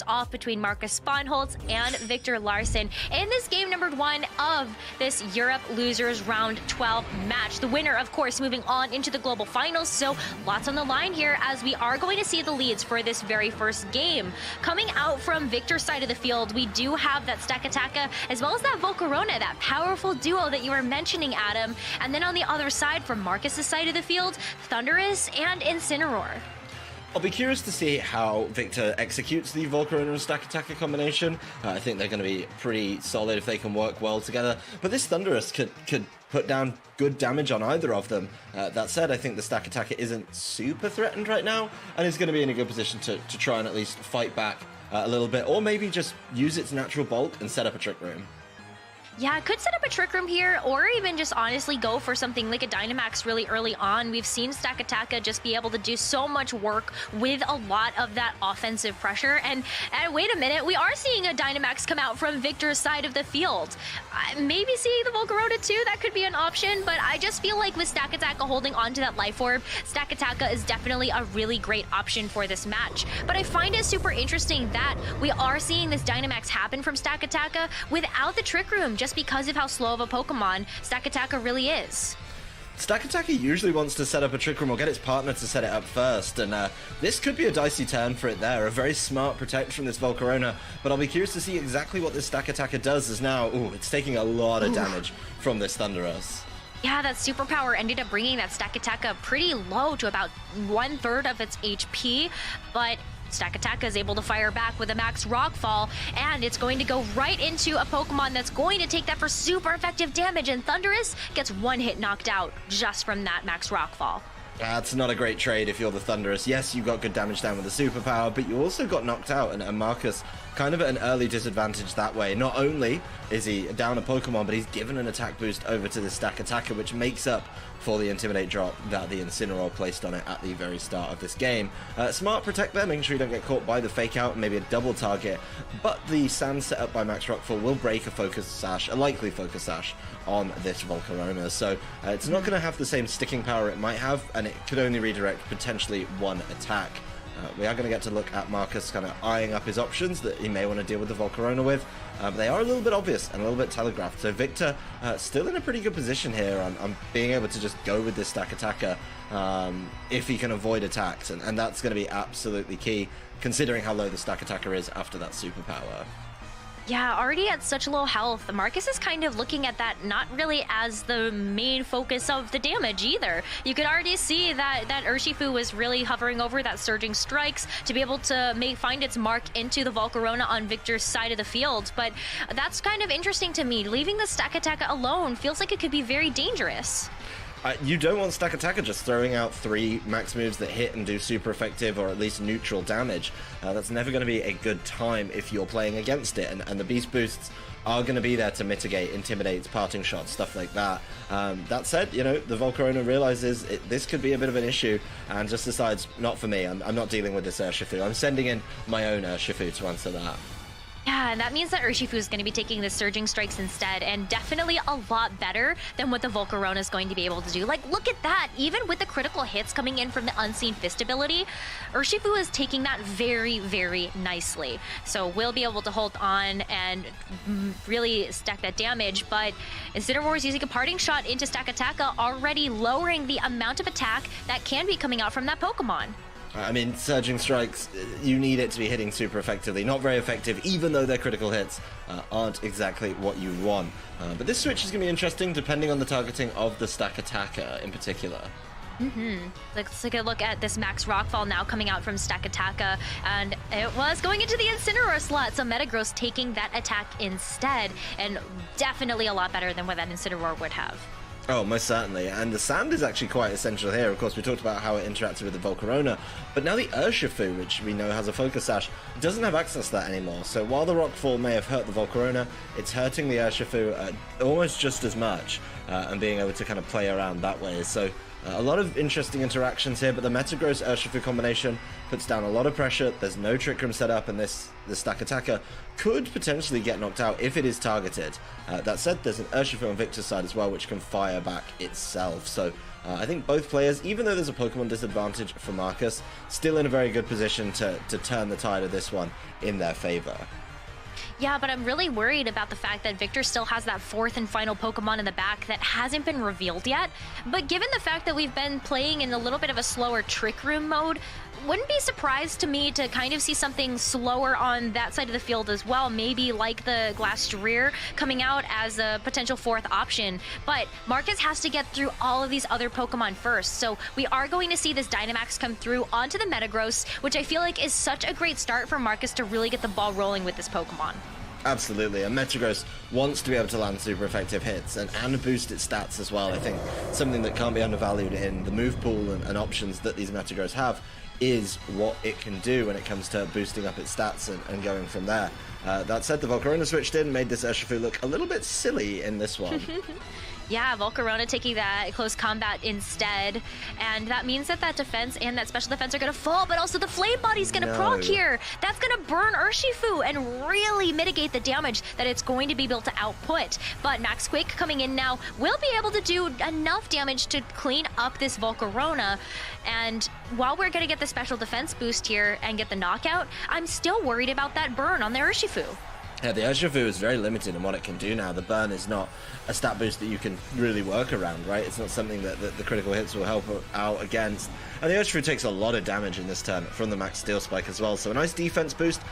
off between Markus Sponholz and Victor Larssen in this game number 1 of this Europe Losers Round 12 match. The winner, of course, moving on into the global finals, so lots on the line here as we are going to see the leads for this very first game. Coming out from Victor's side of the field, we do have that Stakataka as well as that Volcarona, that powerful duo that you were mentioning, Adam. And then on the other side, from Markus's side of the field, Thunderous and Incineroar. I'll be curious to see how Victor executes the Volcarona and Stakataka combination. I think they're going to be pretty solid if they can work well together. But this Thunderous could put down good damage on either of them. That said, I think the Stakataka isn't super threatened right now, and is going to be in a good position to try and at least fight back a little bit, or maybe just use its natural bulk and set up a Trick Room. Yeah, could set up a Trick Room here, or even just honestly go for something like a Dynamax really early on. We've seen Stakataka just be able to do so much work with a lot of that offensive pressure. And wait a minute, we are seeing a Dynamax come out from Victor's side of the field. Maybe seeing the Volcarona too, that could be an option, but I just feel like with Stakataka holding on to that Life Orb, Stakataka is definitely a really great option for this match. But I find it super interesting that we are seeing this Dynamax happen from Stakataka without the Trick Room, just because of how slow of a Pokemon Stakataka really is. Stakataka usually wants to set up a Trick Room or get its partner to set it up first, and this could be a dicey turn for it there. A very smart protect from this Volcarona, but I'll be curious to see exactly what this Stakataka does, as now, it's taking a lot of damage from this Thunderous. Yeah, that superpower ended up bringing that Stakataka pretty low to about 1/3 of its HP, but Stakataka is able to fire back with a max Rockfall, and it's going to go right into a Pokemon that's going to take that for super effective damage, and Thunderous gets one hit knocked out just from that max Rockfall. That's not a great trade if you're the Thunderous. Yes, you got good damage down with the superpower, but you also got knocked out, and Markus kind of at an early disadvantage that way. Not only is he down a Pokemon, but he's given an attack boost over to the Stakataka, which makes up for the Intimidate drop that the Incineroar placed on it at the very start of this game. Smart protect there, making sure you don't get caught by the Fake Out, maybe a double target, but the Sand set up by Max Rockfall will break a Focus Sash, a likely Focus Sash, on this Volcarona. So it's not going to have the same sticking power it might have, and it could only redirect potentially one attack. We are going to get to look at Markus kind of eyeing up his options that he may want to deal with the Volcarona with. But they are a little bit obvious and a little bit telegraphed. So Victor still in a pretty good position here on being able to just go with this Stakataka if he can avoid attacks. And that's going to be absolutely key, considering how low the Stakataka is after that superpower. Yeah, already at such low health, Markus is kind of looking at that not really as the main focus of the damage either. You could already see that Urshifu was really hovering over that Surging Strikes to be able to find its mark into the Volcarona on Victor's side of the field. But that's kind of interesting to me. Leaving the Stakataka alone feels like it could be very dangerous. You don't want Stakataka just throwing out 3 max moves that hit and do super effective or at least neutral damage. That's never going to be a good time if you're playing against it, and the Beast Boosts are going to be there to mitigate, Intimidates, Parting Shots, stuff like that. That said, the Volcarona realizes this could be a bit of an issue and just decides, not for me, I'm not dealing with this Urshifu. I'm sending in my own Urshifu to answer that. Yeah, and that means that Urshifu is going to be taking the Surging Strikes instead, and definitely a lot better than what the Volcarona is going to be able to do. Like, look at that! Even with the critical hits coming in from the Unseen Fist ability, Urshifu is taking that very, very nicely. So we'll be able to hold on and really stack that damage, but Incineroar is using a Parting Shot into Stakataka, already lowering the amount of attack that can be coming out from that Pokemon. I mean, Surging Strikes, you need it to be hitting super effectively. Not very effective, even though their critical hits aren't exactly what you want. But this switch is going to be interesting, depending on the targeting of the Stakataka in particular. Let's take a look at this Max Rockfall now coming out from Stakataka, and it was going into the Incineroar slot, so Metagross taking that attack instead, and definitely a lot better than what that Incineroar would have. Oh, most certainly. And the Sand is actually quite essential here. Of course, we talked about how it interacted with the Volcarona, but now the Urshifu, which we know has a Focus Sash, doesn't have access to that anymore. So while the Rockfall may have hurt the Volcarona, it's hurting the Urshifu almost just as much, and being able to kind of play around that way. So A lot of interesting interactions here, but the Metagross Urshifu combination puts down a lot of pressure. There's no Trick Room set up, and the Stack Attacker could potentially get knocked out if it is targeted. That said, there's an Urshifu on Victor's side as well, which can fire back itself. So I think both players, even though there's a Pokemon disadvantage for Markus, still in a very good position to turn the tide of this one in their favor. Yeah, but I'm really worried about the fact that Victor still has that fourth and final Pokemon in the back that hasn't been revealed yet. But given the fact that we've been playing in a little bit of a slower Trick Room mode, wouldn't be surprised to me to kind of see something slower on that side of the field as well. Maybe like the Glastrier coming out as a potential fourth option. But Markus has to get through all of these other Pokemon first. So we are going to see this Dynamax come through onto the Metagross, which I feel like is such a great start for Markus to really get the ball rolling with this Pokemon. Absolutely, and Metagross wants to be able to land super effective hits and boost its stats as well. I think something that can't be undervalued in the move pool and options that these Metagross have is what it can do when it comes to boosting up its stats and going from there. That said, the Volcarona switched in, made this Urshifu look a little bit silly in this one. Yeah, Volcarona taking that close combat instead, and that means that that defense and that special defense are going to fall, but also the Flame Body's going to proc here. That's going to burn Urshifu and really mitigate the damage that it's going to be able to output. But Max Quake coming in now will be able to do enough damage to clean up this Volcarona, and while we're going to get the special defense boost here and get the knockout, I'm still worried about that burn on the Urshifu. Yeah, the Urshifu is very limited in what it can do now. The burn is not a stat boost that you can really work around, right? It's not something that the critical hits will help out against. And the Urshifu takes a lot of damage in this turn from the Max Steel Spike as well. So a nice defense boost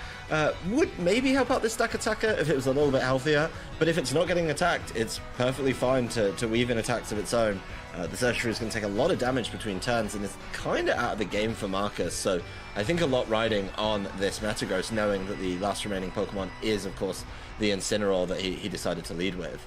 would maybe help out this Stack Attacker if it was a little bit healthier. But if it's not getting attacked, it's perfectly fine to weave in attacks of its own. This Urshifu is going to take a lot of damage between turns and is kind of out of the game for Markus. So I think a lot riding on this Metagross, knowing that the last remaining Pokemon is, of course, the Incineroar that he decided to lead with.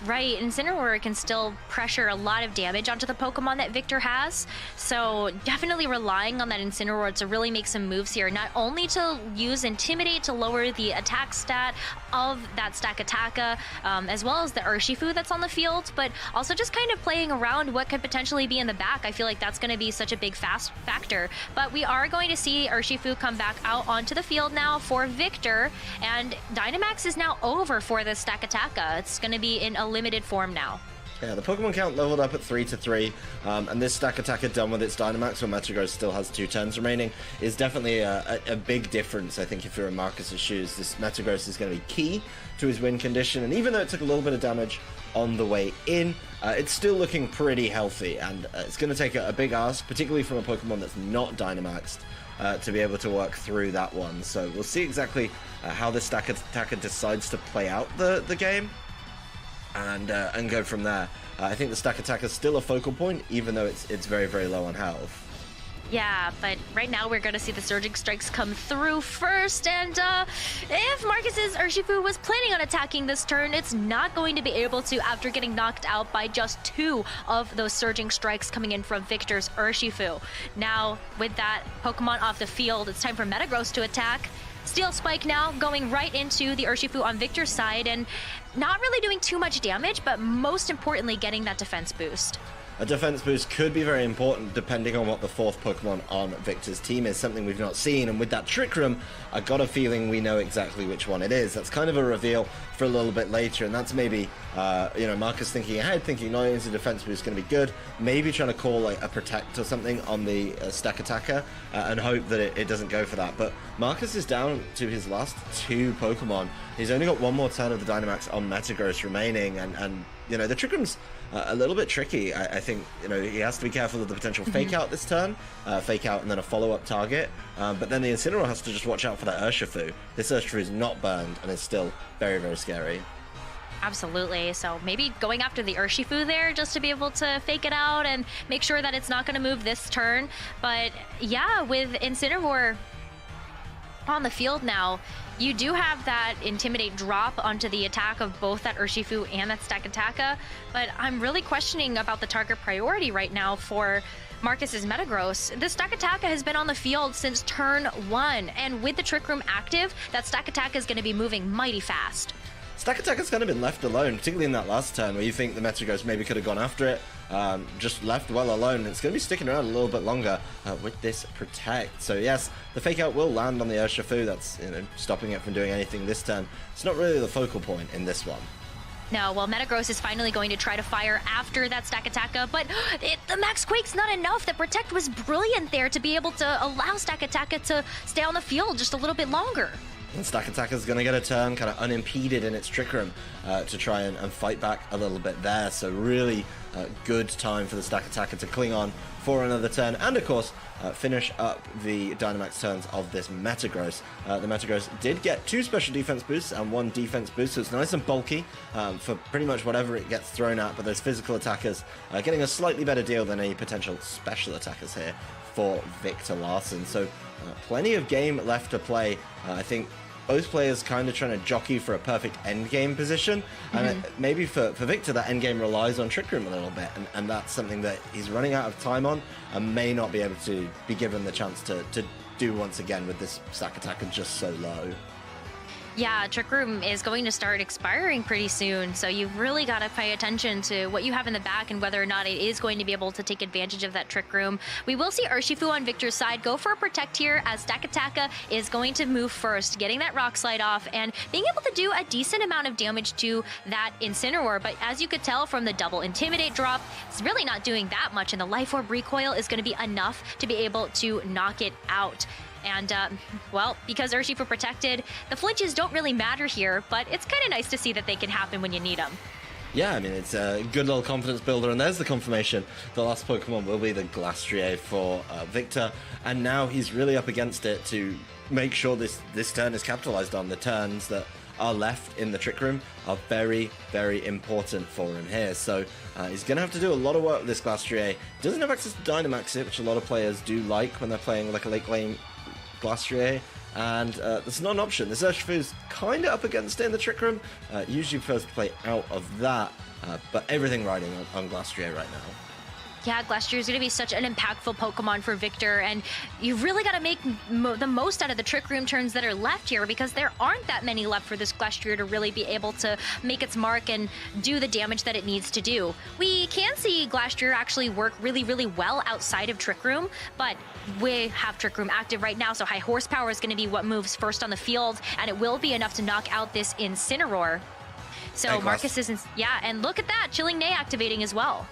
Right, Incineroar can still pressure a lot of damage onto the Pokemon that Victor has, so definitely relying on that Incineroar to really make some moves here, not only to use Intimidate to lower the attack stat of that Stack Attacker, as well as the Urshifu that's on the field, but also just kind of playing around what could potentially be in the back. I feel like that's going to be such a big fast factor, but we are going to see Urshifu come back out onto the field now for Victor, and Dynamax is now over for the Stack Attacker. It's going to be in a limited form now. Yeah, the Pokemon count leveled up at 3-3, and this Stack Attacker done with its Dynamax, where Metagross still has 2 turns remaining, is definitely a big difference, I think, if you're in Markus's shoes. This Metagross is going to be key to his win condition, and even though it took a little bit of damage on the way in, it's still looking pretty healthy, and it's going to take a big ask, particularly from a Pokemon that's not Dynamaxed, to be able to work through that one. So we'll see exactly how this Stack Attacker decides to play out the game, and go from there. I think the Stack Attacker is still a focal point, even though it's very, very low on health. Yeah, but right now we're going to see the Surging Strikes come through first, and if Markus's Urshifu was planning on attacking this turn, it's not going to be able to after getting knocked out by just 2 of those Surging Strikes coming in from Victor's Urshifu. Now, with that Pokemon off the field, it's time for Metagross to attack. Steel Spike now going right into the Urshifu on Victor's side and not really doing too much damage, but most importantly getting that defense boost. A defense boost could be very important depending on what the 4th Pokemon on Victor's team is, something we've not seen, and with that Trick Room, I got a feeling we know exactly which one it is. That's kind of a reveal for a little bit later, and that's maybe, Markus thinking ahead, thinking not only is the defense boost going to be good, maybe trying to call like a Protect or something on the Stack Attacker, and hope that it doesn't go for that. But Markus is down to his last 2 Pokemon. He's only got one more turn of the Dynamax on Metagross remaining, and the Trick Room's a little bit tricky. I think he has to be careful of the potential fake out this turn, fake out and then a follow-up target, but then the Incineroar has to just watch out for that Urshifu. This Urshifu is not burned and is still very, very scary. Absolutely. So maybe going after the Urshifu there just to be able to fake it out and make sure that it's not going to move this turn. But yeah, with Incineroar on the field now, you do have that Intimidate drop onto the attack of both that Urshifu and that Stack Attacker, but I'm really questioning about the target priority right now for Markus's Metagross. The Stack Attacker has been on the field since turn 1, and with the Trick Room active, that Stack Attacker is going to be moving mighty fast. Stack Attack has kind of been left alone, particularly in that last turn where you think the Metagross maybe could have gone after it. Just left well alone. It's going to be sticking around a little bit longer with this Protect. So yes, the Fake Out will land on the Urshifu. That's, you know, stopping it from doing anything this turn. It's not really the focal point in this one. No, well, Metagross is finally going to try to fire after that Stack Attacka, but the Max Quake's not enough. The Protect was brilliant there to be able to allow Stack Attacka to stay on the field just a little bit longer. And Stack Attacker's going to get a turn kind of unimpeded in its Trick Room to try and fight back a little bit there. So really good time for the Stack Attacker to cling on for another turn. And of course, finish up the Dynamax turns of this Metagross. The Metagross did get 2 special defense boosts and 1 defense boost, so it's nice and bulky for pretty much whatever it gets thrown at. But those physical attackers getting a slightly better deal than any potential special attackers here for Victor Larssen. So plenty of game left to play. I think both players kind of trying to jockey for a perfect endgame position. And maybe for Victor, that endgame relies on Trick Room a little bit. And that's something that he's running out of time on and may not be able to be given the chance to do once again with this Stack Attacker just so low. Yeah, Trick Room is going to start expiring pretty soon, so you've really got to pay attention to what you have in the back and whether or not it is going to be able to take advantage of that Trick Room. We will see Urshifu on Victor's side go for a Protect here, as Stack Attacka is going to move first, getting that Rock Slide off and being able to do a decent amount of damage to that Incineroar. But as you could tell from the double Intimidate drop, it's really not doing that much, and the Life Orb recoil is going to be enough to be able to knock it out. And, well, because Urshifu protected, the flinches don't really matter here, but it's kind of nice to see that they can happen when you need them. Yeah, I mean, it's a good little confidence builder, and there's the confirmation. The last Pokemon will be the Glastrier for Victor, and now he's really up against it to make sure this turn is capitalized on. The turns that are left in the Trick Room are very, very important for him here. So he's going to have to do a lot of work with this Glastrier. Doesn't have access to Dynamax it, which a lot of players do like when they're playing like a late game Glastrier, and that's not an option. This Urshifu's kind of up against it in the Trick Room. Usually prefers to play out of that, but everything riding on Glastrier right now. Yeah, Glastrier is going to be such an impactful Pokemon for Victor, and you really got to make the most out of the Trick Room turns that are left here, because there aren't that many left for this Glastrier to really be able to make its mark and do the damage that it needs to do. We can see Glastrier actually work really, really well outside of Trick Room, but we have Trick Room active right now, so high horsepower is going to be what moves first on the field, and it will be enough to knock out this Incineroar. So Markus isn't... Yeah, and look at that, Chilling Neigh activating as well.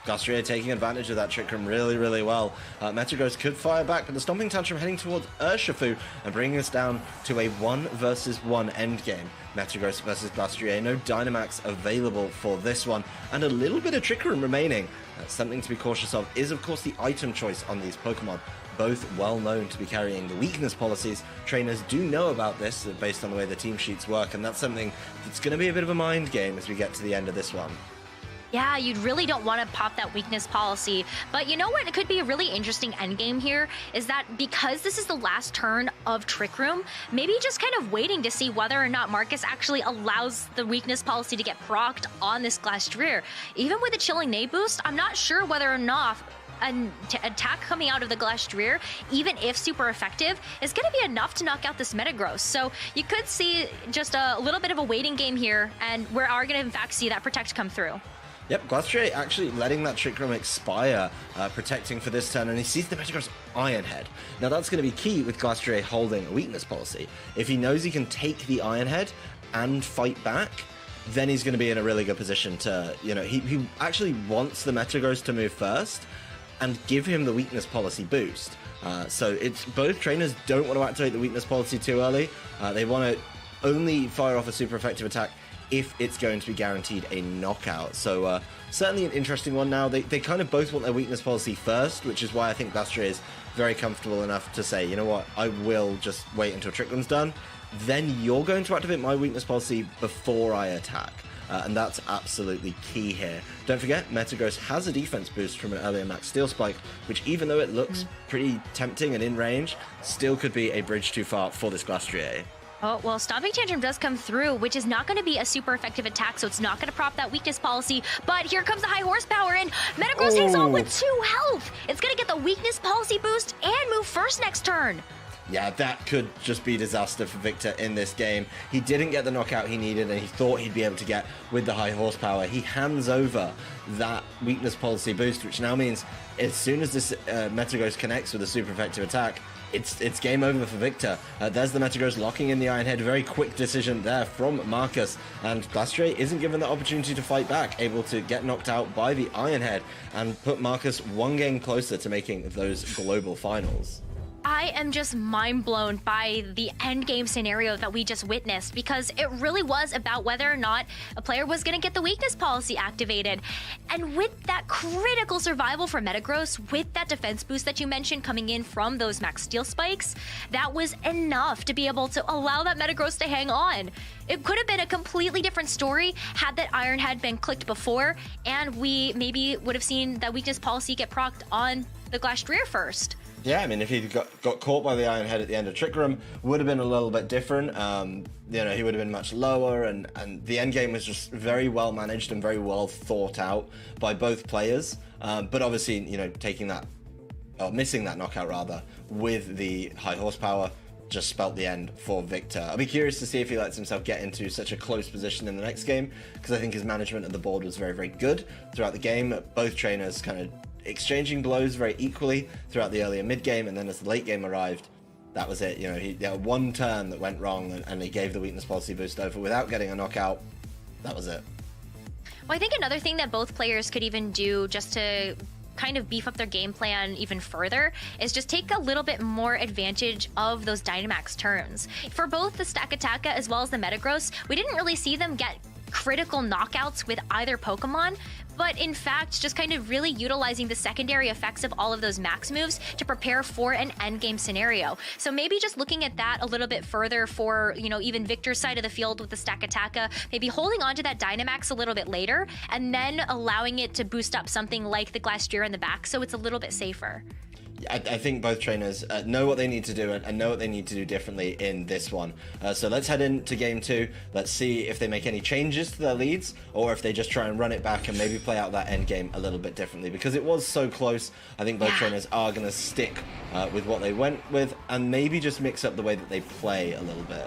Glastrier taking advantage of that Trick Room really, really well. Metagross could fire back, but the Stomping Tantrum heading towards Urshifu and bringing us down to a 1 versus 1 endgame. Metagross versus Glastrier, no Dynamax available for this one, and a little bit of Trick Room remaining. Something to be cautious of is, of course, the item choice on these Pokemon. Both well known to be carrying the weakness policies. Trainers do know about this based on the way the team sheets work, and that's something that's going to be a bit of a mind game as we get to the end of this one. Yeah, you really don't want to pop that weakness policy. But you know what? It could be a really interesting endgame here, is that because this is the last turn of Trick Room, maybe just kind of waiting to see whether or not Markus actually allows the weakness policy to get procced on this Glastrier. Even with the Chilling Neigh boost, I'm not sure whether or not an attack coming out of the Glastrier, even if super effective, is going to be enough to knock out this Metagross. So you could see just a little bit of a waiting game here, and we are going to in fact see that Protect come through. Yep, Glastrier actually letting that Trick Room expire, protecting for this turn, and he sees the Metagross Iron Head. Now that's going to be key with Glastrier holding a weakness policy. If he knows he can take the Iron Head and fight back, then he's going to be in a really good position to, you know, he actually wants the Metagross to move first and give him the weakness policy boost. So it's both trainers don't want to activate the weakness policy too early. They want to only fire off a super effective attack if it's going to be guaranteed a knockout. So certainly an interesting one now. They kind of both want their weakness policy first, which is why I think Glastrier is very comfortable enough to say, you know what, I will just wait until Trick Room's done. Then you're going to activate my weakness policy before I attack. And that's absolutely key here. Don't forget, Metagross has a defense boost from an earlier Max Steel Spike, which even though it looks pretty tempting and in range, still could be a bridge too far for this Glastrier. Oh, well, Stomping Tantrum does come through, which is not going to be a super effective attack, so it's not going to prop that weakness policy. But here comes the high horsepower, and Metagross takes on with 2 health. It's going to get the weakness policy boost and move first next turn. Yeah, that could just be disaster for Victor in this game. He didn't get the knockout he needed and he thought he'd be able to get with the high horsepower. He hands over that weakness policy boost, which now means as soon as this Metagross connects with a super effective attack, it's game over for Victor. There's the Metagross locking in the Iron Head. Very quick decision there from Markus. And Glastrier isn't given the opportunity to fight back, able to get knocked out by the Iron Head and put Markus one game closer to making those global finals. I am just mind blown by the end game scenario that we just witnessed, because it really was about whether or not a player was going to get the weakness policy activated. And with that critical survival for Metagross, with that defense boost that you mentioned coming in from those max steel spikes, that was enough to be able to allow that Metagross to hang on. It could have been a completely different story had that Iron Head been clicked before, and we maybe would have seen that weakness policy get procced on the Glastrier first. Yeah, I mean, if he got caught by the Iron Head at the end of Trick Room, would have been a little bit different. You know, he would have been much lower, and the end game was just very well managed and very well thought out by both players. But obviously, you know, taking that, or missing that knockout rather, with the high horsepower just spelt the end for Victor. I'll be curious to see if he lets himself get into such a close position in the next game, because I think his management of the board was very, very good throughout the game. Both trainers kind of exchanging blows very equally throughout the earlier mid game, and then as the late game arrived, that was it. You know, he had one turn that went wrong, and he gave the weakness policy boost over without getting a knockout. That was it. Well, I think another thing that both players could even do just to kind of beef up their game plan even further is just take a little bit more advantage of those Dynamax turns. For both the Stakataka as well as the Metagross, we didn't really see them get critical knockouts with either Pokemon, but in fact just kind of really utilizing the secondary effects of all of those max moves to prepare for an endgame scenario. So maybe just looking at that a little bit further for, you know, even Victor's side of the field with the Stakataka, maybe holding on to that Dynamax a little bit later and then allowing it to boost up something like the Glastrier in the back so it's a little bit safer. I think both trainers know what they need to do and know what they need to do differently in this one. So let's head into game 2. Let's see if they make any changes to their leads, or if they just try and run it back and maybe play out that end game a little bit differently, because it was so close. I think both trainers are going to stick with what they went with and maybe just mix up the way that they play a little bit.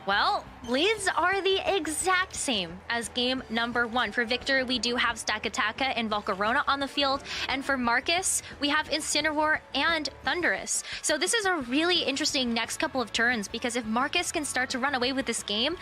Well, leads are the exact same as game number 1. For Victor, we do have Stakataka and Volcarona on the field, and for Markus, we have Incineroar and Thundurus. So this is a really interesting next couple of turns, because if Markus can start to run away with this game,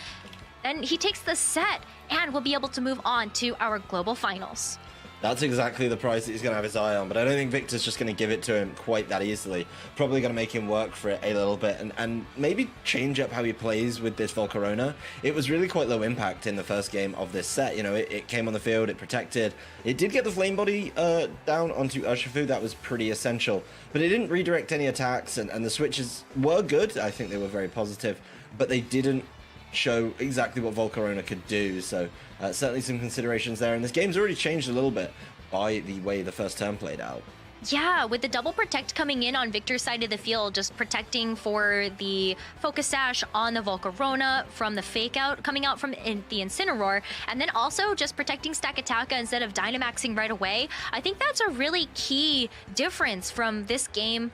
then he takes the set and will be able to move on to our global finals. That's exactly the prize that he's going to have his eye on, but I don't think Victor's just going to give it to him quite that easily. Probably going to make him work for it a little bit and maybe change up how he plays with this Volcarona. It was really quite low impact in the first game of this set. You know, it came on the field, it protected. It did get the Flame Body down onto Urshifu. That was pretty essential, but it didn't redirect any attacks, and the switches were good. I think they were very positive, but they didn't show exactly what Volcarona could do, so certainly some considerations there. And this game's already changed a little bit by the way the first turn played out. Yeah, with the double protect coming in on Victor's side of the field, just protecting for the Focus Sash on the Volcarona from the Fake Out coming out from the Incineroar, and then also just protecting Stakataka instead of Dynamaxing right away. I think that's a really key difference from this game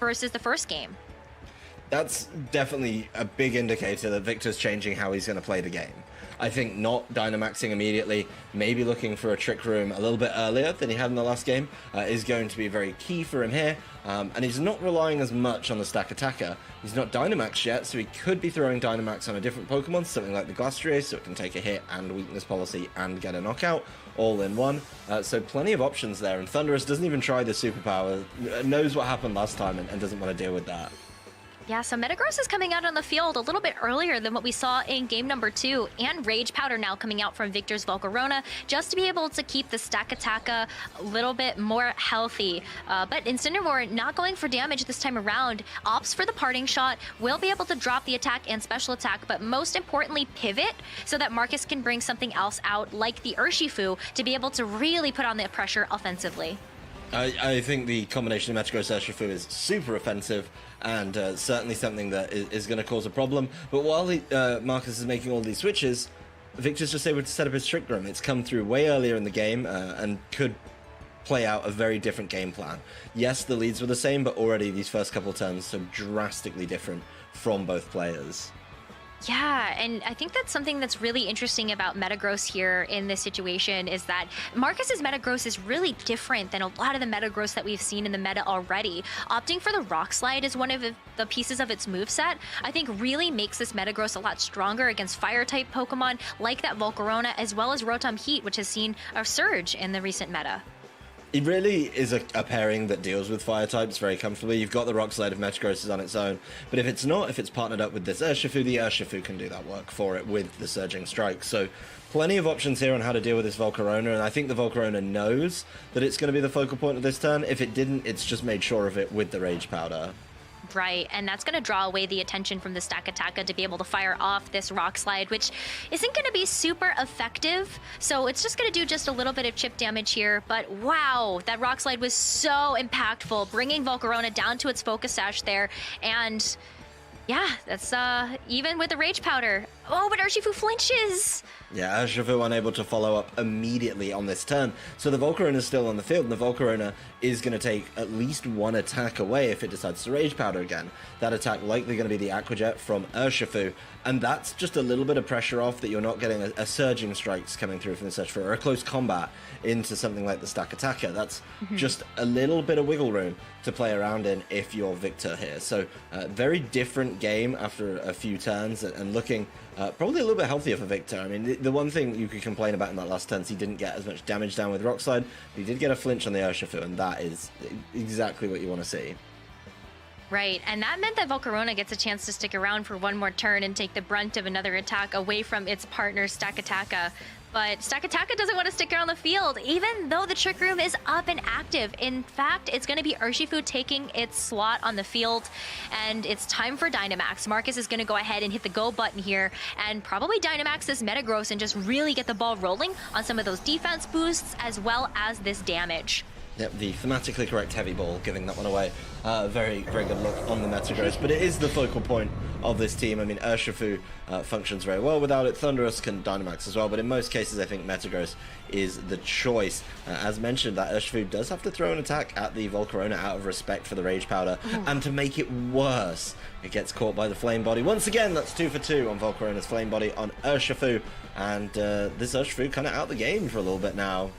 versus the first game. That's definitely a big indicator that Victor's changing how he's going to play the game. I think not Dynamaxing immediately, maybe looking for a Trick Room a little bit earlier than he had in the last game is going to be very key for him here. And he's not relying as much on the Stakataka. He's not Dynamaxed yet, so he could be throwing Dynamax on a different Pokemon, something like the Glastrier, so it can take a hit and weakness policy and get a knockout all in one. So plenty of options there, and Thundurus doesn't even try the superpower, knows what happened last time and doesn't want to deal with that. Yeah, so Metagross is coming out on the field a little bit earlier than what we saw in game number 2, and Rage Powder now coming out from Victor's Volcarona, just to be able to keep the Stakataka a little bit more healthy. But Incineroar not going for damage this time around, opts for the Parting Shot, will be able to drop the attack and special attack, but most importantly pivot, so that Markus can bring something else out, like the Urshifu, to be able to really put on the pressure offensively. I think the combination of Metagross Urshifu is super offensive, and certainly something that is going to cause a problem. But while Markus is making all these switches, Victor's just able to set up his Trick Room. It's come through way earlier in the game and could play out a very different game plan. Yes, the leads were the same, but already these first couple turns so drastically different from both players. Yeah, and I think that's something that's really interesting about Metagross here in this situation is that Markus's Metagross is really different than a lot of the Metagross that we've seen in the meta already. Opting for the Rock Slide as one of the pieces of its moveset, I think really makes this Metagross a lot stronger against Fire-type Pokemon like that Volcarona, as well as Rotom Heat, which has seen a surge in the recent meta. It really is a pairing that deals with fire types very comfortably. You've got the Rock Slide of Metagross on its own, but if it's not, if it's partnered up with this Urshifu, the Urshifu can do that work for it with the Surging Strike. So plenty of options here on how to deal with this Volcarona, and I think the Volcarona knows that it's going to be the focal point of this turn. If it didn't, it's just made sure of it with the Rage Powder. Right, and that's going to draw away the attention from the Stakataka to be able to fire off this Rock Slide, which isn't going to be super effective. So it's just going to do just a little bit of chip damage here. But wow, that Rock Slide was so impactful, bringing Volcarona down to its Focus Sash there. And yeah, that's even with the Rage Powder. Oh, but Urshifu flinches. Yeah, Urshifu unable to follow up immediately on this turn. So the Volcarona is still on the field, and the Volcarona is going to take at least one attack away if it decides to Rage Powder again. That attack likely going to be the Aqua Jet from Urshifu, and that's just a little bit of pressure off that you're not getting a Surging Strikes coming through from the Urshifu, or a close combat into something like the Stakataka. That's just a little bit of wiggle room to play around in if you're Victor here. So very different game after a few turns, and looking probably a little bit healthier for Victor. I mean, the one thing you could complain about in that last turn is he didn't get as much damage down with Rock Slide, but he did get a flinch on the Urshifu, and that is exactly what you want to see. Right, and that meant that Volcarona gets a chance to stick around for one more turn and take the brunt of another attack away from its partner Stakataka. But Stakataka doesn't want to stick around the field, even though the Trick Room is up and active. In fact, it's going to be Urshifu taking its slot on the field, and it's time for Dynamax. Markus is going to go ahead and hit the go button here, and probably Dynamax this Metagross and just really get the ball rolling on some of those defense boosts, as well as this damage. Yep, the thematically correct heavy ball, giving that one away. Very, very good look on the Metagross, but it is the focal point of this team. I mean, Urshifu functions very well without it. Thundurus can Dynamax as well, but in most cases, I think Metagross is the choice. As mentioned, that Urshifu does have to throw an attack at the Volcarona out of respect for the Rage Powder, and to make it worse, it gets caught by the Flame Body. Once again, that's 2 for 2 on Volcarona's Flame Body on Urshifu, and this Urshifu kind of out the game for a little bit now.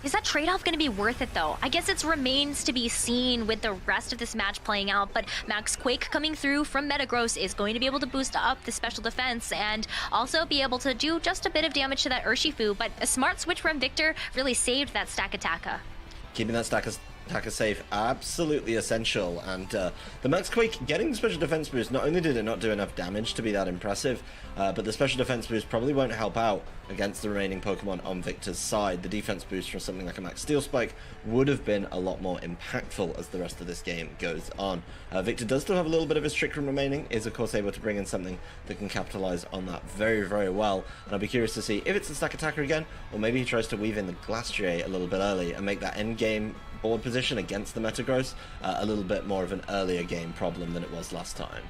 Is that trade-off going to be worth it, though? I guess it remains to be seen with the rest of this match playing out, but Max Quake coming through from Metagross is going to be able to boost up the special defense and also be able to do just a bit of damage to that Urshifu, but a smart switch from Victor really saved that Stakataka. Keeping that Stakataka safe, absolutely essential, and the Max Quake getting the special defense boost, not only did it not do enough damage to be that impressive, but the special defense boost probably won't help out against the remaining Pokemon on Victor's side. The defense boost from something like a Max Steel Spike would have been a lot more impactful as the rest of this game goes on. Victor does still have a little bit of his Trick Room remaining, is of course able to bring in something that can capitalize on that very, very well, and I'll be curious to see if it's the Stakataka again, or maybe he tries to weave in the Glastrier a little bit early and make that end game board position against the Metagross a little bit more of an earlier game problem than it was last time.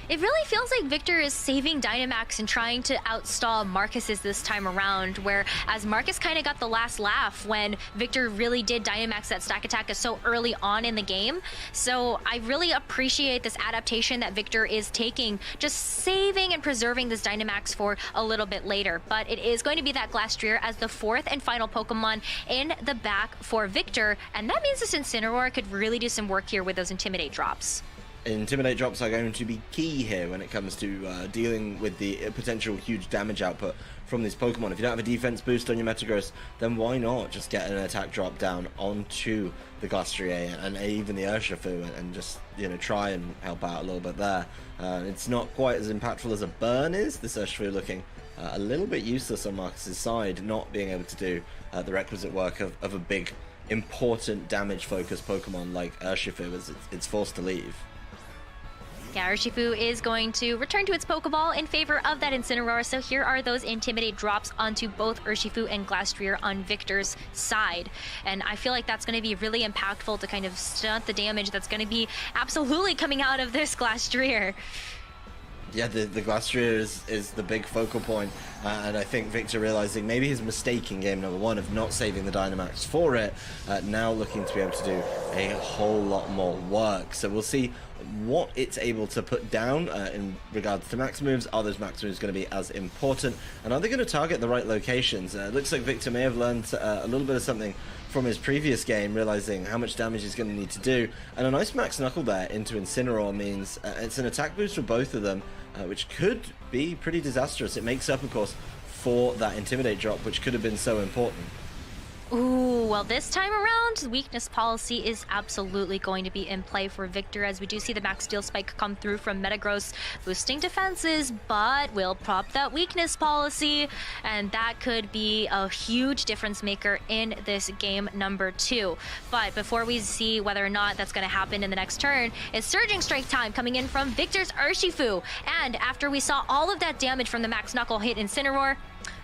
It really feels like Victor is saving Dynamax and trying to outstall Markus's this time around, whereas Markus kind of got the last laugh when Victor really did Dynamax that Stakataka so early on in the game. So I really appreciate this adaptation that Victor is taking, just saving and preserving this Dynamax for a little bit later. But it is going to be that Glastrier as the fourth and final Pokemon in the back for Victor, and that means this Incineroar could really do some work here with those Intimidate drops. Intimidate drops are going to be key here when it comes to dealing with the potential huge damage output from these Pokemon. If you don't have a defense boost on your Metagross, then why not just get an attack drop down onto the Glastrier and even the Urshifu and just, you know, try and help out a little bit there. It's not quite as impactful as a burn is. This Urshifu looking a little bit useless on Markus's side, not being able to do the requisite work of a big, important damage-focused Pokemon like Urshifu as it's forced to leave. Yeah, Urshifu is going to return to its Pokeball in favor of that Incineroar, so here are those Intimidate drops onto both Urshifu and Glastrier on Victor's side. And I feel like that's going to be really impactful to kind of stunt the damage that's going to be absolutely coming out of this Glastrier. Yeah, the Glastrier is the big focal point, and I think Victor realizing maybe his mistake in game number 1 of not saving the Dynamax for it, now looking to be able to do a whole lot more work. So we'll see what it's able to put down in regards to max moves. Are those max moves going to be as important, and are they going to target the right locations? It looks like Victor may have learned a little bit of something from his previous game, realizing how much damage he's going to need to do, and a nice max knuckle there into Incineroar means it's an attack boost for both of them, which could be pretty disastrous. It makes up, of course, for that Intimidate drop, which could have been so important. Ooh, well, this time around, weakness policy is absolutely going to be in play for Victor, as we do see the max steel spike come through from Metagross, boosting defenses, but will prop that weakness policy, and that could be a huge difference maker in this game number 2. But before we see whether or not that's going to happen in the next turn, it's Surging Strike time coming in from Victor's Urshifu, and after we saw all of that damage from the max knuckle hit Incineroar,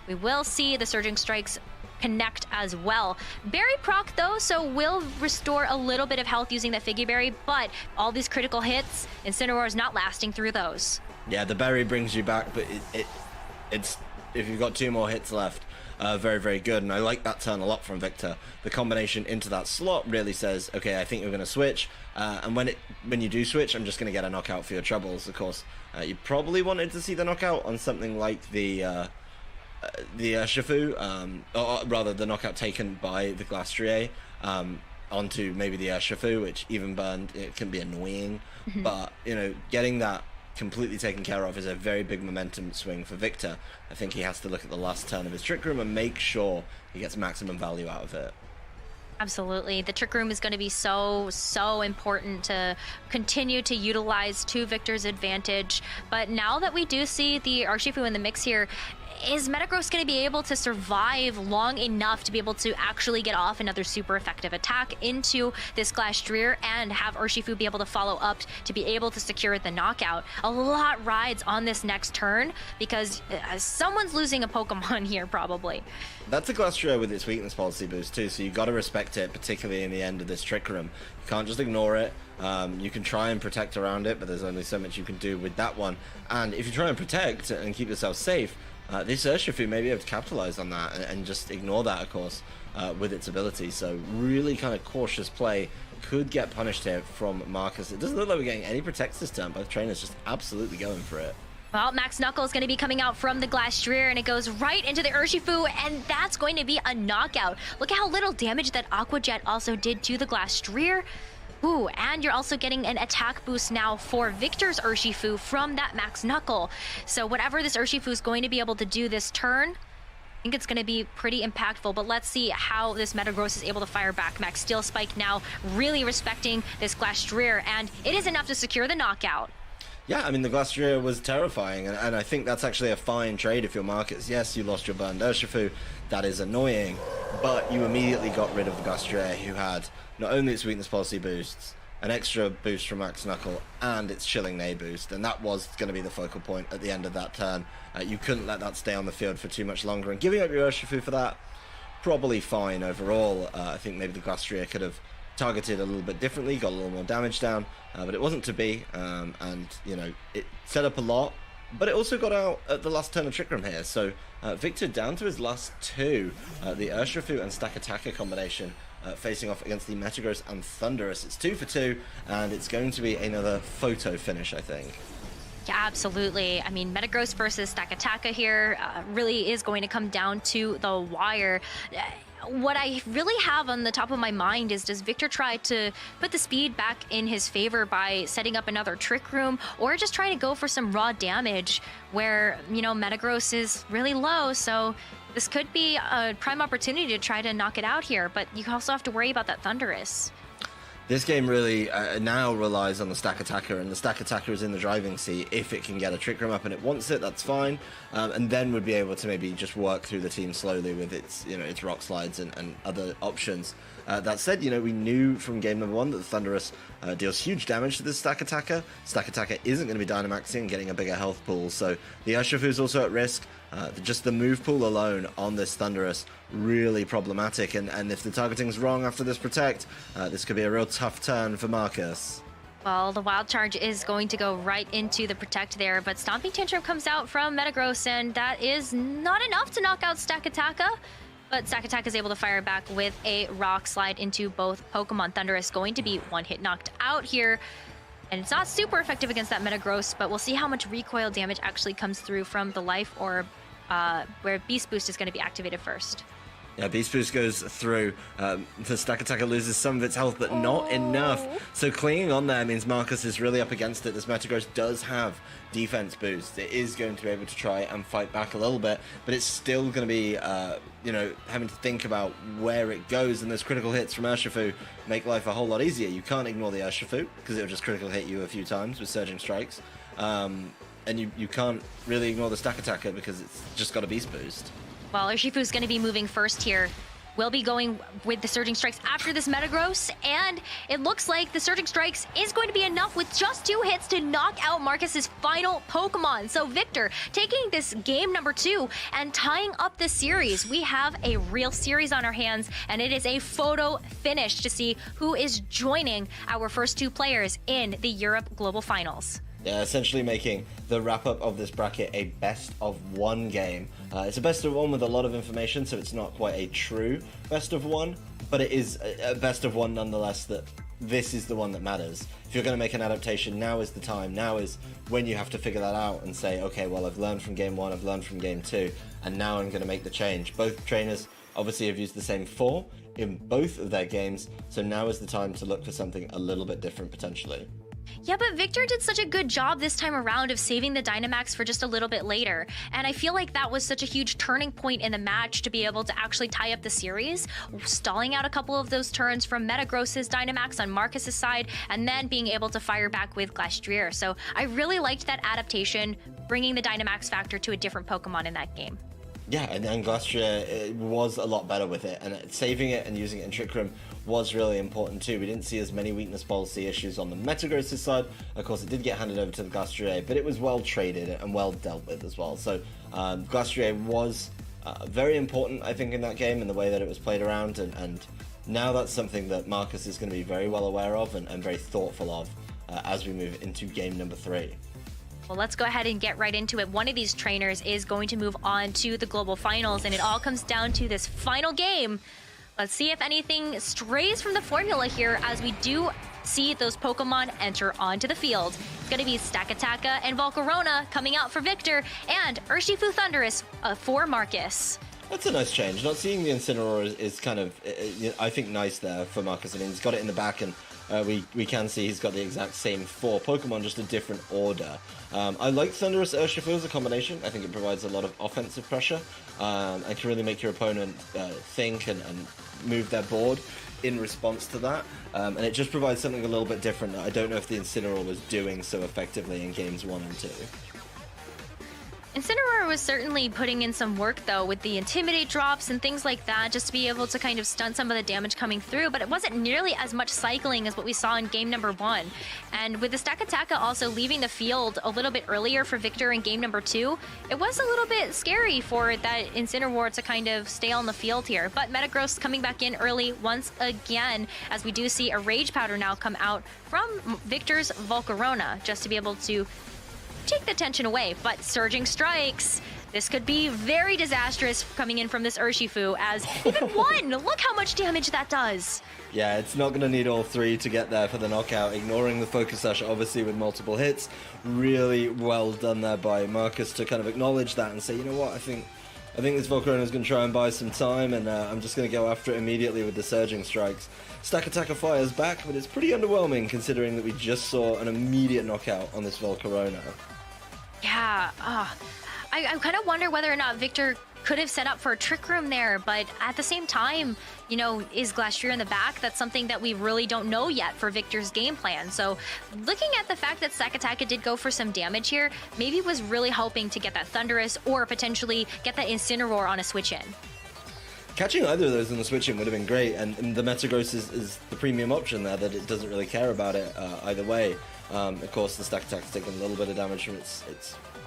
we will see the Surging Strikes connect as well. Berry proc though, so will restore a little bit of health using that Figgy Berry, but all these critical hits, Incineroar is not lasting through those. Yeah, the berry brings you back, but it's if you've got 2 more hits left, very, very good, and I like that turn a lot from Victor. The combination into that slot really says, okay, I think you're going to switch, and when you do switch, I'm just going to get a knockout for your troubles. Of course, you probably wanted to see the knockout on something like the Urshifu, or rather the knockout taken by the Glastrier onto maybe the Urshifu, which even burned, it can be annoying. But, you know, getting that completely taken care of is a very big momentum swing for Victor. I think he has to look at the last turn of his Trick Room and make sure he gets maximum value out of it. Absolutely. The Trick Room is going to be so important to continue to utilize to Victor's advantage. But now that we do see the Urshifu in the mix here, is Metagross going to be able to survive long enough to be able to actually get off another super effective attack into this Glastrier and have Urshifu be able to follow up to be able to secure the knockout? A lot rides on this next turn because someone's losing a Pokemon here probably. That's a Glastrier with its weakness policy boost too, so you got to respect it, particularly in the end of this Trick Room. You can't just ignore it. You can try and protect around it, but there's only so much you can do with that one. And if you try and protect and keep yourself safe, this Urshifu may be able to capitalize on that and just ignore that, of course, with its ability. So really kind of cautious play could get punished here from Markus. It doesn't look like we're getting any protects this turn. Both trainers just absolutely going for it. Well, Max Knuckle is going to be coming out from the Glastrier, and it goes right into the Urshifu, and that's going to be a knockout. Look at how little damage that Aqua Jet also did to the Glastrier. Ooh, and you're also getting an attack boost now for Victor's Urshifu from that Max Knuckle. So whatever this Urshifu is going to be able to do this turn, I think it's going to be pretty impactful, but let's see how this Metagross is able to fire back. Max Steel Spike now really respecting this Glastrier, and it is enough to secure the knockout. Yeah, I mean, the Glastrier was terrifying, and I think that's actually a fine trade if you're Markus. Yes, you lost your burned Urshifu, that is annoying, but you immediately got rid of the Glastrier, who had not only its weakness policy boosts, an extra boost from Max Knuckle, and its Chilling Neigh boost, and that was going to be the focal point at the end of that turn. You couldn't let that stay on the field for too much longer, and giving up your Urshifu for that, probably fine overall. I think maybe the Glastrier could have targeted a little bit differently, got a little more damage down, but it wasn't to be, and, you know, it set up a lot, but it also got out at the last turn of Trick Room here, so Victor down to his last 2, the Urshifu and Stakataka combination, facing off against the Metagross and Thundurus. It's 2 for 2, and it's going to be another photo finish, I think. Yeah, absolutely. I mean, Metagross versus Stakataka here really is going to come down to the wire. What I really have on the top of my mind is, does Victor try to put the speed back in his favor by setting up another Trick Room, or just trying to go for some raw damage where, you know, Metagross is really low, so this could be a prime opportunity to try to knock it out here, but you also have to worry about that Thundurus. This game really now relies on the Stakataka, and the Stakataka is in the driving seat. If it can get a Trick Room up and it wants it, that's fine, and then would be able to maybe just work through the team slowly with its, you know, its Rock Slides and other options. That said, you know, we knew from game number 1 that the Thundurus deals huge damage to this Stakataka. Stakataka isn't going to be Dynamaxing and getting a bigger health pool, so the Urshifu is also at risk. Just the move pool alone on this Thundurus, really problematic, and if the targeting's wrong after this Protect, this could be a real tough turn for Markus. Well, the Wild Charge is going to go right into the Protect there, but Stomping Tantrum comes out from Metagross, and that is not enough to knock out Stakataka. But Stakataka is able to fire back with a Rock Slide into both Pokemon. Thundurus going to be one hit knocked out here. And it's not super effective against that Metagross, but we'll see how much recoil damage actually comes through from the Life Orb, where Beast Boost is going to be activated first. Yeah, Beast Boost goes through. The Stakataka loses some of its health, but not enough. So clinging on there means Markus is really up against it. This Metagross does have defense boost. It is going to be able to try and fight back a little bit, but it's still going to be, having to think about where it goes. And those critical hits from Urshifu make life a whole lot easier. You can't ignore the Urshifu because it'll just critical hit you a few times with Surging Strikes. And you can't really ignore the Stakataka because it's just got a Beast Boost. Well, Urshifu's going to be moving first here. We'll be going with the Surging Strikes after this Metagross, and it looks like the Surging Strikes is going to be enough with just 2 hits to knock out Markus's final Pokemon. So Victor, taking this game number 2 and tying up the series, we have a real series on our hands, and it is a photo finish to see who is joining our first 2 players in the Europe Global Finals. Yeah, essentially making the wrap-up of this bracket a best-of-1 game. It's a best-of-1 with a lot of information, so it's not quite a true best-of-1, but it is a best-of-1 nonetheless that this is the one that matters. If you're going to make an adaptation, now is the time. Now is when you have to figure that out and say, okay, well, I've learned from Game 1, I've learned from Game 2, and now I'm going to make the change. Both trainers obviously have used the same 4 in both of their games, so now is the time to look for something a little bit different, potentially. Yeah, but Victor did such a good job this time around of saving the Dynamax for just a little bit later. And I feel like that was such a huge turning point in the match to be able to actually tie up the series, stalling out a couple of those turns from Metagross's Dynamax on Markus's side, and then being able to fire back with Glastrier. So I really liked that adaptation, bringing the Dynamax factor to a different Pokemon in that game. Yeah, and Glastrier was a lot better with it, and saving it and using it in Trick Room was really important too. We didn't see as many weakness policy issues on the Metagross side. Of course, it did get handed over to the Glastrier, but it was well traded and well dealt with as well. So Glastrier was very important, I think, in that game and the way that it was played around, and now that's something that Markus is going to be very well aware of and very thoughtful of as we move into game number 3. Well, let's go ahead and get right into it. One of these trainers is going to move on to the Global Finals, and it all comes down to this final game. Let's see if anything strays from the formula here as we do see those Pokemon enter onto the field. It's going to be Stakataka and Volcarona coming out for Victor, and Urshifu Thundurus for Markus. That's a nice change. Not seeing the Incineroar is kind of, I think, nice there for Markus. I mean, he's got it in the back, and we can see he's got the exact same 4 Pokemon, just a different order. I like Thundurus Urshifu as a combination. I think it provides a lot of offensive pressure and can really make your opponent think and move their board in response to that. And it just provides something a little bit different that I don't know if the Incineroar was doing so effectively in games 1 and 2. Incineroar was certainly putting in some work, though, with the Intimidate drops and things like that, just to be able to kind of stunt some of the damage coming through, but it wasn't nearly as much cycling as what we saw in game number 1. And with the Stakataka also leaving the field a little bit earlier for Victor in game number 2, it was a little bit scary for that Incineroar to kind of stay on the field here. But Metagross coming back in early once again, as we do see a Rage Powder now come out from Victor's Volcarona, just to be able to take the tension away. But Surging Strikes, this could be very disastrous coming in from this Urshifu, as even 1, look how much damage that does. Yeah, it's not going to need all 3 to get there for the knockout, ignoring the Focus Sash, obviously, with multiple hits. Really well done there by Markus to kind of acknowledge that and say, you know what, I think this Volcarona is going to try and buy some time, and I'm just going to go after it immediately with the Surging Strikes. Stakataka fires back, but it's pretty underwhelming considering that we just saw an immediate knockout on this Volcarona. Yeah, I kind of wonder whether or not Victor could have set up for a Trick Room there, but at the same time, you know, is Glastrier in the back? That's something that we really don't know yet for Victor's game plan. So looking at the fact that Stakataka did go for some damage here, maybe was really hoping to get that Thundurus or potentially get that Incineroar on a switch-in. Catching either of those in the switch-in would have been great, and the Metagross is the premium option there, that it doesn't really care about it either way. Of course, the Stakataka's taking a little bit of damage from its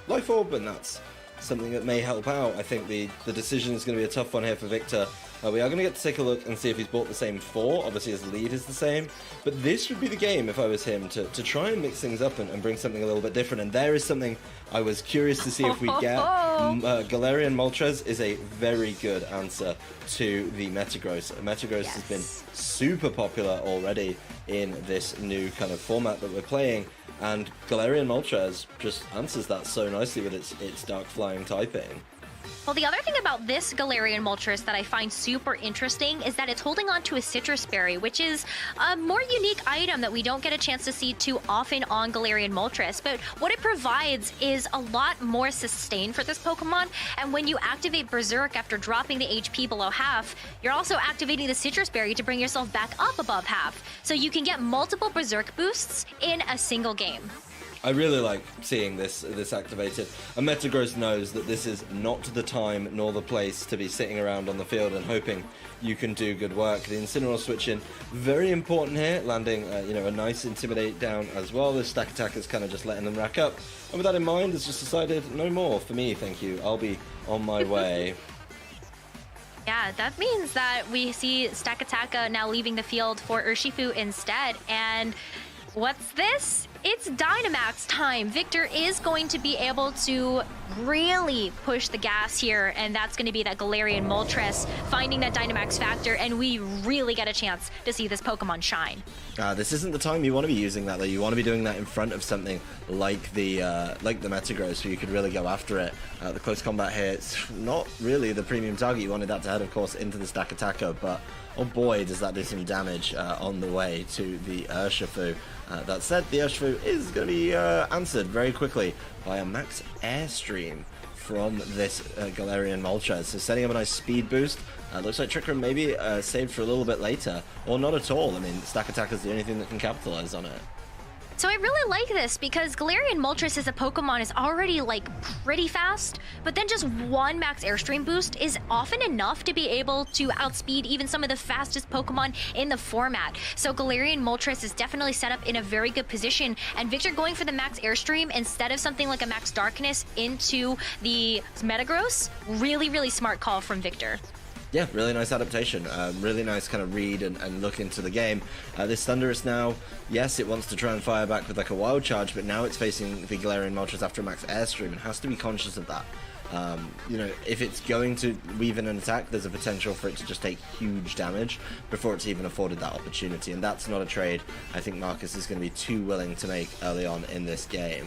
Life Orb, and that's something that may help out. I think the decision is going to be a tough one here for Victor. We are going to get to take a look and see if he's bought the same 4. Obviously, his lead is the same. But this would be the game, if I was him, to try and mix things up and bring something a little bit different. And there is something I was curious to see if we get. Galarian Moltres is a very good answer to the Metagross. Metagross has been super popular already in this new kind of format that we're playing. And Galarian Moltres just answers that so nicely with its Dark Flying typing. Well, the other thing about this Galarian Moltres that I find super interesting is that it's holding on to a Citrus Berry, which is a more unique item that we don't get a chance to see too often on Galarian Moltres. But what it provides is a lot more sustain for this Pokemon, and when you activate Berserk after dropping the HP below half, you're also activating the Citrus Berry to bring yourself back up above half. So you can get multiple Berserk boosts in a single game. I really like seeing this activated. And Metagross knows that this is not the time nor the place to be sitting around on the field and hoping you can do good work. The Incineroar switch in, very important here, landing a nice Intimidate down as well. This Stack Attack is kind of just letting them rack up. And with that in mind, it's just decided, no more for me, thank you. I'll be on my way. Yeah, that means that we see Stack Attack now leaving the field for Urshifu instead. And what's this? It's Dynamax time. Victor is going to be able to really push the gas here, and that's going to be that Galarian Moltres finding that Dynamax factor, and we really get a chance to see this Pokemon shine. This isn't the time you want to be using that, though. You want to be doing that in front of something like the Metagross, so you could really go after it. The close combat here, it's not really the premium target. You wanted that to head, of course, into the Stack Attacker, but oh boy, does that do some damage on the way to the Urshifu. That said, the Urshifu is going to be answered very quickly by a max airstream from this Galarian Moltres. So setting up a nice speed boost. Looks like Trick Room maybe saved for a little bit later, or not at all. I mean, Stack Attack is the only thing that can capitalize on it. So I really like this because Galarian Moltres as a Pokemon is already like pretty fast, but then just one max Airstream boost is often enough to be able to outspeed even some of the fastest Pokemon in the format. So Galarian Moltres is definitely set up in a very good position, and Victor going for the max Airstream instead of something like a max Darkness into the Metagross, really smart call from Victor. Yeah, really nice adaptation. Really nice kind of read and look into the game. This Thundurus now, yes, it wants to try and fire back with like a Wild Charge, but now it's facing the Galarian Moltres after a max Airstream and has to be conscious of that. If it's going to weave in an attack, there's a potential for it to just take huge damage before it's even afforded that opportunity, and that's not a trade I think Markus is going to be too willing to make early on in this game.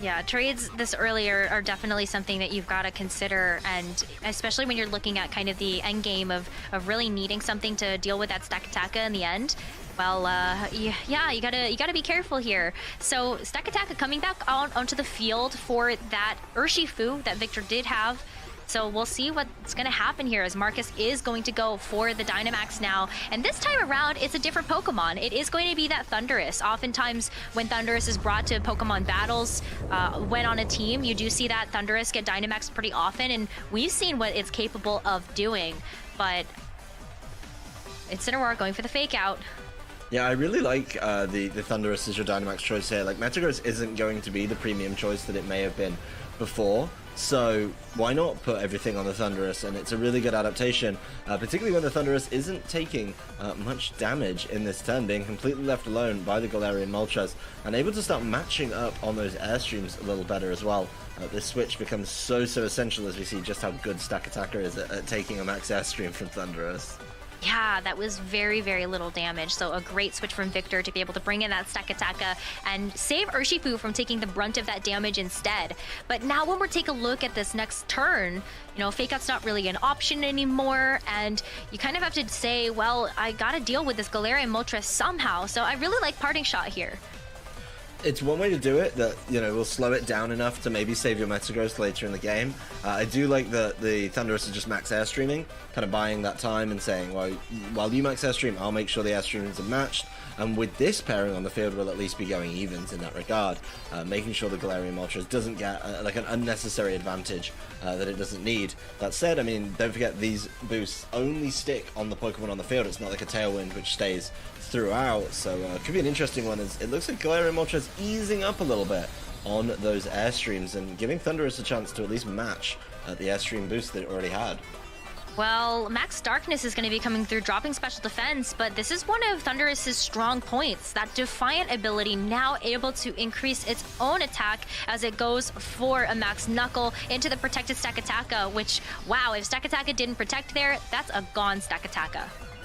Yeah, trades this early are definitely something that you've got to consider, and especially when you're looking at kind of the end game of really needing something to deal with that Stack Attacka in the end. Well, yeah, you gotta be careful here. So Stack Attacka coming back onto the field for that Urshifu that Victor did have. So we'll see what's going to happen here as Markus is going to go for the Dynamax now. And this time around, it's a different Pokemon. It is going to be that Thundurus. Oftentimes, when Thundurus is brought to Pokemon battles, when on a team, you do see that Thundurus get Dynamax pretty often, and we've seen what it's capable of doing. But Incineroar going for the fake out. Yeah, I really like the Thundurus as your Dynamax choice here. Like, Metagross isn't going to be the premium choice that it may have been before. So why not put everything on the Thundurus? And it's a really good adaptation, particularly when the Thundurus isn't taking much damage in this turn, being completely left alone by the Galarian Moltres, and able to start matching up on those Airstreams a little better as well. This switch becomes so essential as we see just how good Stack Attacker is at taking a max Airstream from Thundurus. Yeah, that was very little damage. So a great switch from Victor to be able to bring in that Stack Attacka and save Urshifu from taking the brunt of that damage instead. But now when we're taking a look at this next turn, Fake Out's not really an option anymore, and you kind of have to say, well, I gotta deal with this Galarian Moltres somehow. So I really like Parting Shot here. It's one way to do it that, will slow it down enough to maybe save your Metagross later in the game. I do like the Thundurus is just max Airstreaming, kind of buying that time and saying, well, while you max Airstream, I'll make sure the Airstreams are matched. And with this pairing on the field, we'll at least be going evens in that regard, making sure the Galarian Moltres doesn't get an unnecessary advantage that it doesn't need. That said, I mean, don't forget these boosts only stick on the Pokemon on the field. It's not like a Tailwind which stays throughout, so it could be an interesting one. As it looks like Galarian Moltres easing up a little bit on those airstreams and giving Thunderous a chance to at least match the airstream boost that it already had. Well, Max Darkness is going to be coming through, dropping special defense, but this is one of Thunderous's strong points. That Defiant ability now able to increase its own attack as it goes for a Max Knuckle into the protected Stakataka, which, wow, if Stakataka didn't protect there, that's a gone Stakataka.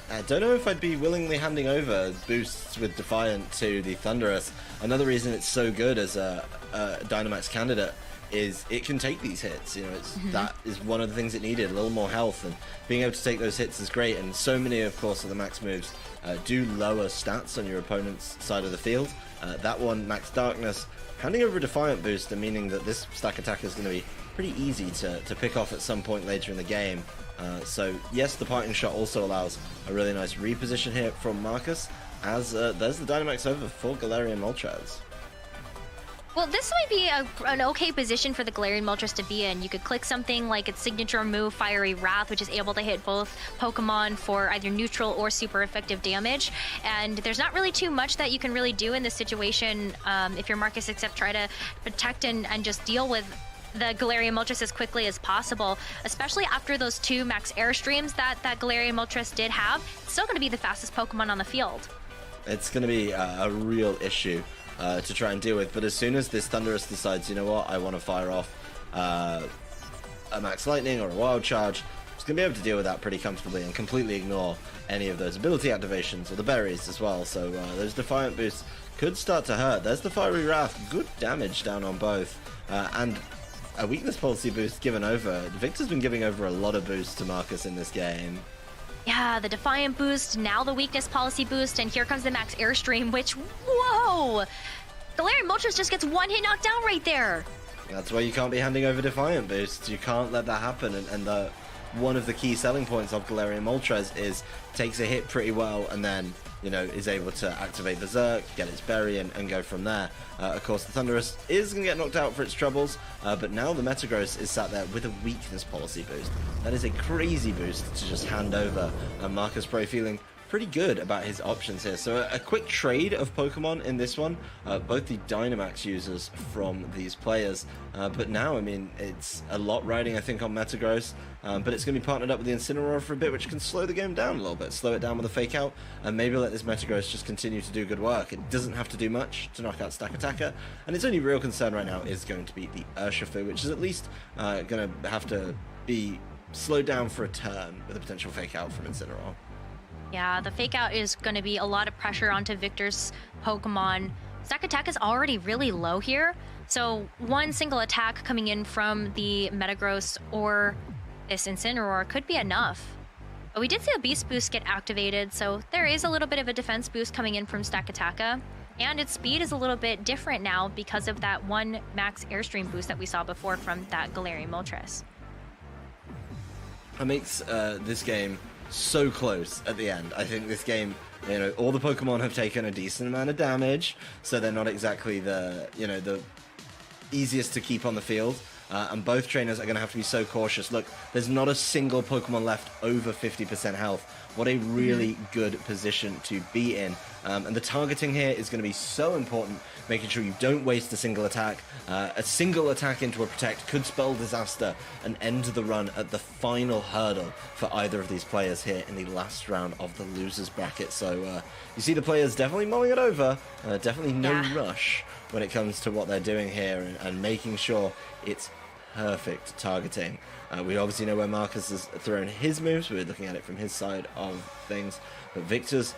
I don't know if I'd be willingly handing over boosts with Defiant to the Thunderous. Another reason it's so good as a Dynamax candidate is it can take these hits. You know, that is one of the things it needed, a little more health, and being able to take those hits is great. And so many, of course, of the max moves do lower stats on your opponent's side of the field. That one, Max Darkness, handing over a Defiant booster, meaning that this stack attack is going to be pretty easy to pick off at some point later in the game. So yes, the parting shot also allows a really nice reposition here from Markus, as there's the Dynamax over for Galarian Moltres. Well, this might be an okay position for the Galarian Moltres to be in. You could click something like its signature move, Fiery Wrath, which is able to hit both Pokemon for either neutral or super effective damage. And there's not really too much that you can really do in this situation if you're Markus, except try to protect and just deal with the Galarian Moltres as quickly as possible, especially after those 2 max airstreams that Galarian Moltres did have. It's still going to be the fastest Pokemon on the field. It's going to be a real issue to try and deal with, but as soon as this Thunderous decides, you know what, I want to fire off a Max Lightning or a Wild Charge, it's going to be able to deal with that pretty comfortably and completely ignore any of those ability activations or the berries as well. So those Defiant boosts could start to hurt. There's the Fiery Wrath, good damage down on both, and a weakness policy boost given over. Victor's been giving over a lot of boosts to Markus in this game. Yeah, the Defiant boost, now the weakness policy boost, and here comes the max airstream, which, whoa! Galarian Moltres just gets 1 hit knocked down right there. That's why you can't be handing over Defiant boosts. You can't let that happen, and one of the key selling points of Galarian Moltres is takes a hit pretty well and then, you know, is able to activate Berserk, get its berry, and go from there. Of course, the Thunderous is going to get knocked out for its troubles, but now the Metagross is sat there with a weakness policy boost. That is a crazy boost to just hand over, and Markus probably feeling pretty good about his options here. So a quick trade of Pokemon in this one, both the Dynamax users from these players, but now, I mean, it's a lot riding, I think, on Metagross, but it's going to be partnered up with the Incineroar for a bit, which can slow the game down a little bit, slow it down with a Fake Out, and maybe let this Metagross just continue to do good work. It doesn't have to do much to knock out Stakataka, and its only real concern right now is going to be the Urshifu, which is at least going to have to be slowed down for a turn with a potential Fake Out from Incineroar. Yeah, the Fake Out is going to be a lot of pressure onto Victor's Pokemon. Stakataka is already really low here, so one single attack coming in from the Metagross or this Incineroar could be enough. But we did see a Beast Boost get activated, so there is a little bit of a defense boost coming in from Stakataka, and its speed is a little bit different now because of that 1 max airstream boost that we saw before from that Galarian Moltres. It makes this game so close at the end. I think this game, you know, all the Pokemon have taken a decent amount of damage, so they're not exactly the, you know, the easiest to keep on the field. And both trainers are going to have to be so cautious. Look, there's not a single Pokemon left over 50% health. What a really good position to be in. And the targeting here is going to be so important, making sure you don't waste a single attack. A single attack into a Protect could spell disaster and end the run at the final hurdle for either of these players here in the last round of the losers bracket. So you see the players definitely mulling it over. Definitely no rush when it comes to what they're doing here and making sure it's perfect targeting. We obviously know where Markus has thrown his moves. We're looking at it from his side of things. But Victor's,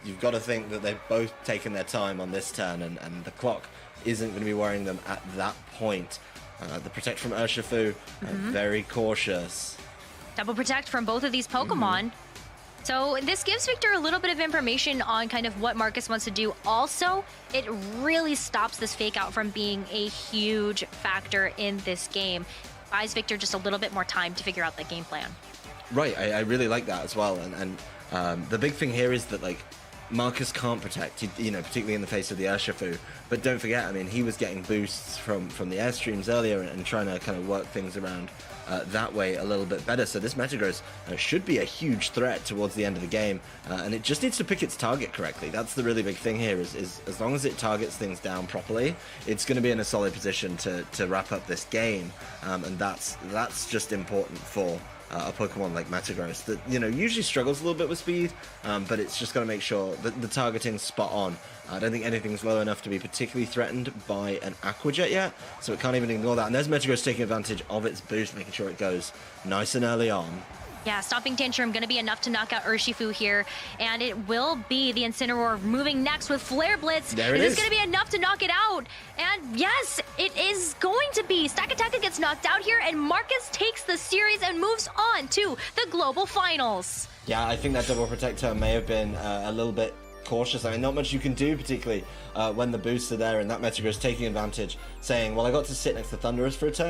you've got to think that they've both taken their time on this turn, and the clock isn't going to be worrying them at that point. The Protect from Urshifu, very cautious. Double Protect from both of these Pokemon. So this gives Victor a little bit of information on kind of what Markus wants to do. Also, it really stops this Fake Out from being a huge factor in this game. Buys Victor just a little bit more time to figure out the game plan. Right, I really like that as well. And the big thing here is that, like, Markus can't protect, you know, particularly in the face of the Urshifu. But don't forget, I mean, he was getting boosts from the airstreams earlier and trying to kind of work things around that way a little bit better. So this Metagross should be a huge threat towards the end of the game, and it just needs to pick its target correctly. That's the really big thing here, is as long as it targets things down properly, it's going to be in a solid position to wrap up this game, and that's just important for a Pokemon like Metagross that, you know, usually struggles a little bit with speed, but it's just got to make sure that the targeting's spot on. I don't think anything's low enough to be particularly threatened by an Aqua Jet yet, so it can't even ignore that. And there's Metagross taking advantage of its boost, making sure it goes nice and early on. Yeah, Stomping Tantrum going to be enough to knock out Urshifu here, and it will be the Incineroar moving next with Flare Blitz. There it is. Going to be enough to knock it out, and yes, it is going to be. Stakataka gets knocked out here, and Markus takes the series and moves on to the Global Finals. Yeah, I think that double protector may have been a little bit cautious. I mean, not much you can do, particularly when the boosts are there, and that Metagross taking advantage, saying, well, I got to sit next to Thundurus for a turn.